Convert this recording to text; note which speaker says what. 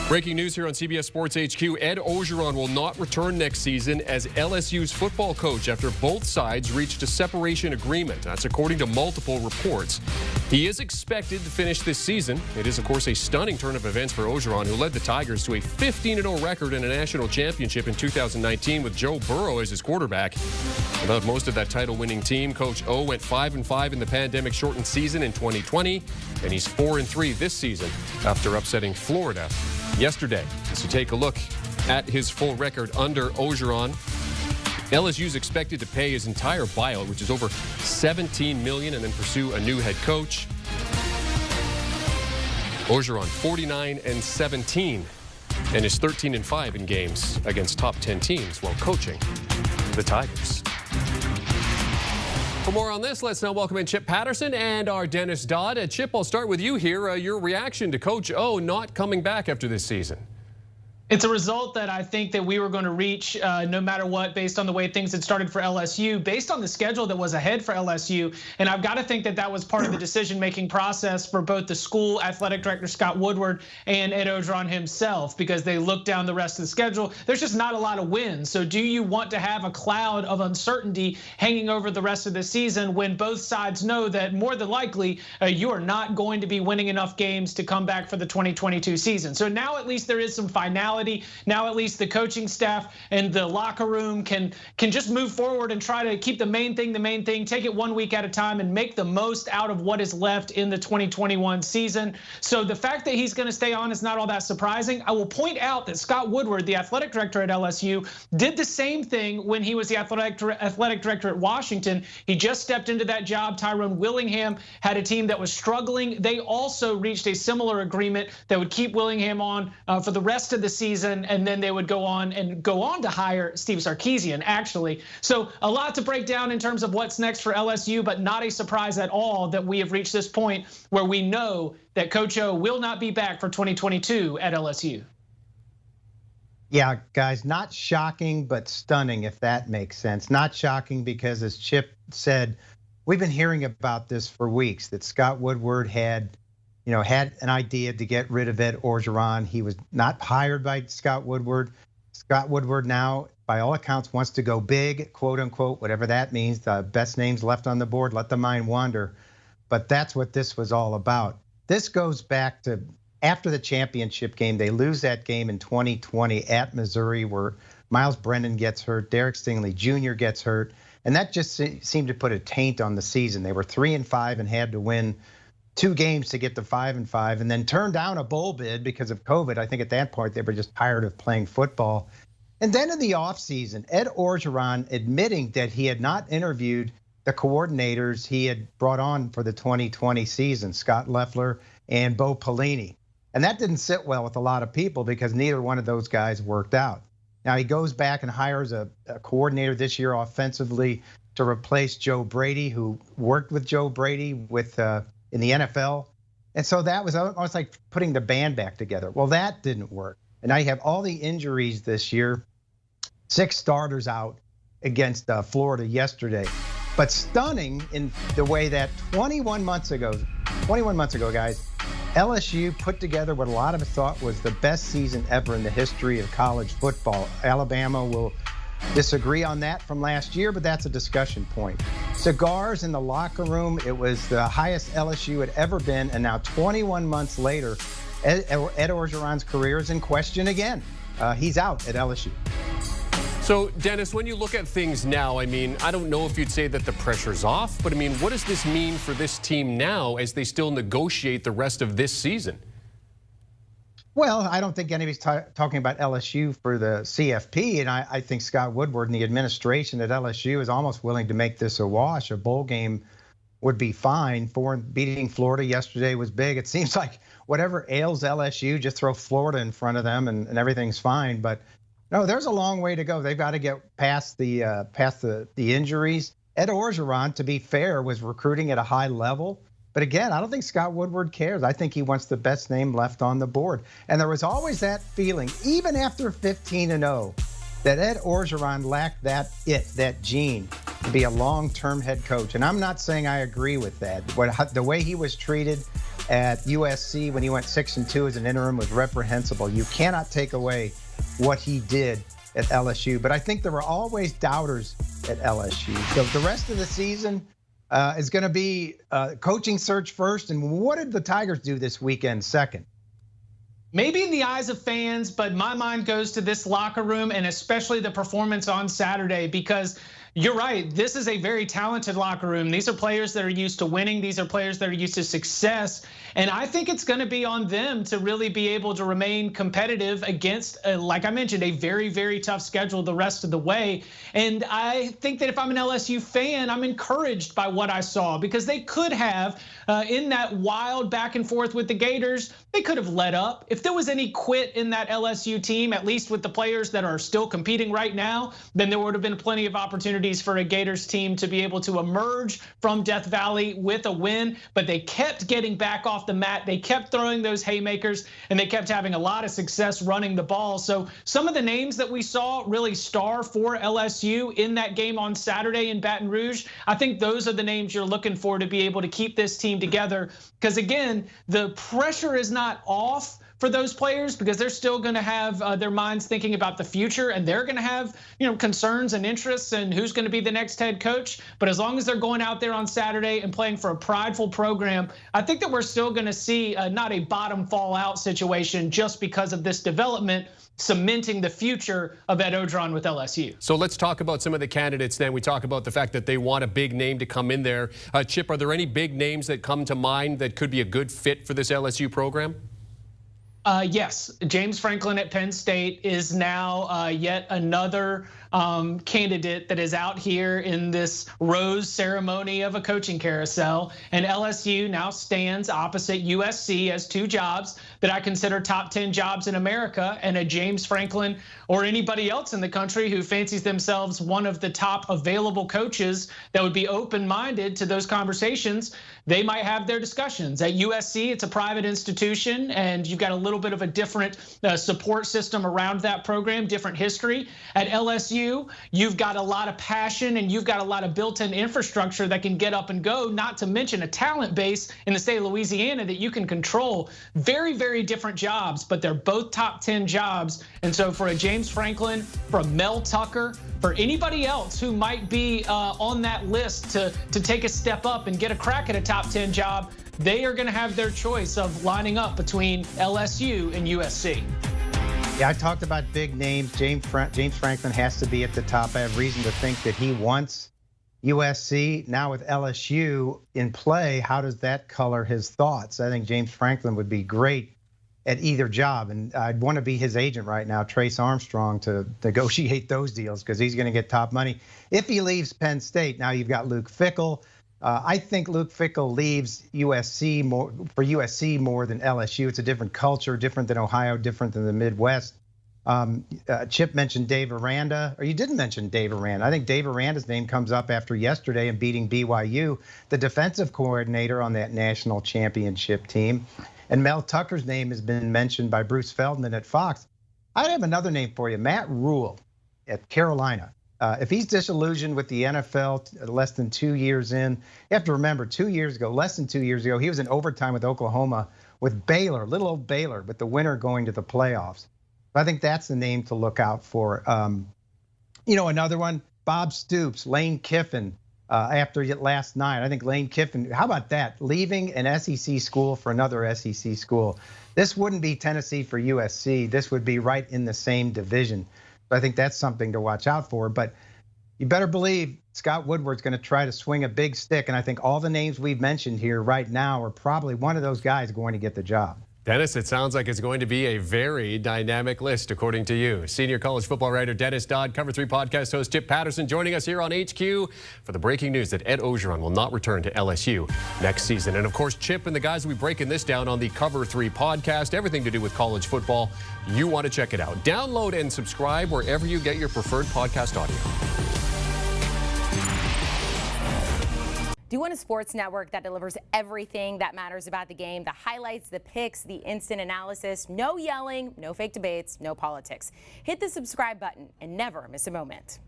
Speaker 1: Breaking news here on CBS Sports HQ. Ed Orgeron will not return next season as LSU's football coach after both sides reached a separation agreement. That's according to multiple reports. He is expected to finish this season. It is, of course, a stunning turn of events for Orgeron, who led the Tigers to a 15-0 record in a national championship in 2019 with Joe Burrow as his quarterback. Without most of that title-winning team, Coach O went 5-5 in the pandemic-shortened season in 2020, and he's 4-3 this season after upsetting Florida yesterday. As you take a look at his full record under Orgeron, LSU's expected to pay his entire buyout, which is over $17 million, and then pursue a new head coach. Orgeron 49-17 and is 13-5 in games against top 10 teams while coaching the Tigers. For more on this, let's now welcome in Chip Patterson and our Dennis Dodd. Chip, I'll start with you here. Your reaction to Coach O not coming back after this season.
Speaker 2: It's a result that I think that we were going to reach no matter what, based on the way things had started for LSU, based on the schedule that was ahead for LSU. And I've got to think that that was part of the decision-making process for both the school athletic director, Scott Woodward, and Ed Orgeron himself, because they looked down the rest of the schedule. There's just not a lot of wins. So do you want to have a cloud of uncertainty hanging over the rest of the season when both sides know that more than likely you are not going to be winning enough games to come back for the 2022 season? So now at least there is some finality. Now at least the coaching staff and the locker room can just move forward and try to keep the main thing, take it 1 week at a time and make the most out of what is left in the 2021 season. So the fact that he's going to stay on is not all that surprising. I will point out that Scott Woodward, the athletic director at LSU, did the same thing when he was the athletic director at Washington. He just stepped into that job. Tyrone Willingham had a team that was struggling. They also reached a similar agreement that would keep Willingham on for the rest of the season, and then they would go on to hire Steve Sarkisian, actually. So a lot to break down in terms of what's next for LSU, but not a surprise at all that we have reached this point where we know that Coach O will not be back for 2022 at LSU.
Speaker 3: Yeah, guys, not shocking, but stunning, if that makes sense. Not shocking because, as Chip said, we've been hearing about this for weeks, that Scott Woodward had an idea to get rid of Ed Orgeron. He was not hired by Scott Woodward. Scott Woodward now, by all accounts, wants to go big, quote unquote, whatever that means. The best names left on the board, let the mind wander. But that's what this was all about. This goes back to after the championship game. They lose that game in 2020 at Missouri, where Miles Brennan gets hurt, Derek Stingley Jr. gets hurt. And that just seemed to put a taint on the season. They were 3-5 and had to win 2 games to get to 5-5, and then turned down a bowl bid because of COVID. I think at that point they were just tired of playing football. And then in the offseason, Ed Orgeron admitting that he had not interviewed the coordinators he had brought on for the 2020 season, Scott Loeffler and Bo Pelini. And that didn't sit well with a lot of people because neither one of those guys worked out. Now he goes back and hires a coordinator this year offensively to replace Joe Brady, who worked with Joe Brady in the NFL. And so that was almost like putting the band back together. Well, that didn't work. And now you have all the injuries this year, 6 starters out against Florida yesterday. But stunning in the way that 21 months ago, guys, LSU put together what a lot of us thought was the best season ever in the history of college football. Alabama will disagree on that from last year, but that's a discussion point. Cigars in the locker room, it was the highest LSU had ever been, and now 21 months later, Ed Orgeron's career is in question again. He's out at LSU.
Speaker 1: So, Dennis, when you look at things now, I mean, I don't know if you'd say that the pressure's off, but I mean, what does this mean for this team now as they still negotiate the rest of this season?
Speaker 3: Well, I don't think anybody's talking about LSU for the CFP, and I think Scott Woodward and the administration at LSU is almost willing to make this a wash. A bowl game would be fine. Beating Florida yesterday was big. It seems like whatever ails LSU, just throw Florida in front of them and everything's fine. But no, there's a long way to go. They've got to get past the injuries. Ed Orgeron, to be fair, was recruiting at a high level. But again, I don't think Scott Woodward cares. I think he wants the best name left on the board. And there was always that feeling, even after 15-0, that Ed Orgeron lacked that gene to be a long-term head coach. And I'm not saying I agree with that. The way he was treated, at USC when he went 6-2 as an interim was reprehensible. You cannot take away what he did at LSU, but I think there were always doubters at LSU. So the rest of the season is going to be coaching search first. And what did the Tigers do this weekend second?
Speaker 2: Maybe in the eyes of fans, but my mind goes to this locker room and especially the performance on Saturday, because you're right, this is a very talented locker room. These are players that are used to winning. These are players that are used to success. And I think it's going to be on them to really be able to remain competitive against, like I mentioned, a very, very tough schedule the rest of the way. And I think that if I'm an LSU fan, I'm encouraged by what I saw, because they could have, in that wild back and forth with the Gators, they could have let up. If there was any quit in that LSU team, at least with the players that are still competing right now, then there would have been plenty of opportunities for a Gators team to be able to emerge from Death Valley with a win. But they kept getting back off the mat. They kept throwing those haymakers, and they kept having a lot of success running the ball. So some of the names that we saw really star for LSU in that game on Saturday in Baton Rouge, I think those are the names you're looking for to be able to keep this team together. Because again, the pressure is not off for those players, because they're still going to have their minds thinking about the future, and they're going to have concerns and interests and who's going to be the next head coach. But as long as they're going out there on Saturday and playing for a prideful program, I think that we're still going to see not a bottom fall out situation just because of this development cementing the future of Ed Orgeron with LSU.
Speaker 1: So let's talk about some of the candidates then. We talk about the fact that they want a big name to come in there. Chip, are there any big names that come to mind that could be a good fit for this LSU program?
Speaker 2: Yes, James Franklin at Penn State is now yet another candidate that is out here in this rose ceremony of a coaching carousel. And LSU now stands opposite USC as two jobs that I consider top 10 jobs in America. And a James Franklin or anybody else in the country who fancies themselves one of the top available coaches that would be open-minded to those conversations, they might have their discussions. At USC, it's a private institution, and you've got a little bit of a different support system around that program, different history. At LSU, you've got a lot of passion and you've got a lot of built-in infrastructure that can get up and go, not to mention a talent base in the state of Louisiana that you can control. Very, very different jobs, but they're both top 10 jobs. And so for a James Franklin, for a Mel Tucker, for anybody else who might be on that list to take a step up and get a crack at a top 10 job, they are going to have their choice of lining up between LSU and USC.
Speaker 3: Yeah, I talked about big names. James Franklin has to be at the top. I have reason to think that he wants USC. Now with LSU in play, how does that color his thoughts? I think James Franklin would be great at either job, and I'd want to be his agent right now, Trace Armstrong, to negotiate those deals, because he's going to get top money if he leaves Penn State. Now you've got Luke Fickell. I think Luke Fickell leaves USC for USC more than LSU. It's a different culture, different than Ohio, different than the Midwest. Chip mentioned Dave Aranda, or you didn't mention Dave Aranda. I think Dave Aranda's name comes up after yesterday and beating BYU, the defensive coordinator on that national championship team. And Mel Tucker's name has been mentioned by Bruce Feldman at Fox. I'd have another name for you, Matt Rule at Carolina. If he's disillusioned with the NFL less than 2 years in, you have to remember 2 years ago, less than 2 years ago, he was in overtime with Oklahoma with Baylor, little old Baylor, with the winner going to the playoffs. I think that's the name to look out for. Another one, Bob Stoops, Lane Kiffin, after last night. I think Lane Kiffin, how about that? Leaving an SEC school for another SEC school. This wouldn't be Tennessee for USC. This would be right in the same division. So I think that's something to watch out for. But you better believe Scott Woodward's going to try to swing a big stick. And I think all the names we've mentioned here right now are probably one of those guys going to get the job.
Speaker 1: Dennis, it sounds like it's going to be a very dynamic list, according to you. Senior college football writer Dennis Dodd, Cover 3 podcast host Chip Patterson joining us here on HQ for the breaking news that Ed Orgeron will not return to LSU next season. And of course, Chip and the guys will be breaking this down on the Cover 3 podcast, everything to do with college football. You want to check it out. Download and subscribe wherever you get your preferred podcast audio.
Speaker 4: Do you want a sports network that delivers everything that matters about the game? The highlights, the picks, the instant analysis, no yelling, no fake debates, no politics. Hit the subscribe button and never miss a moment.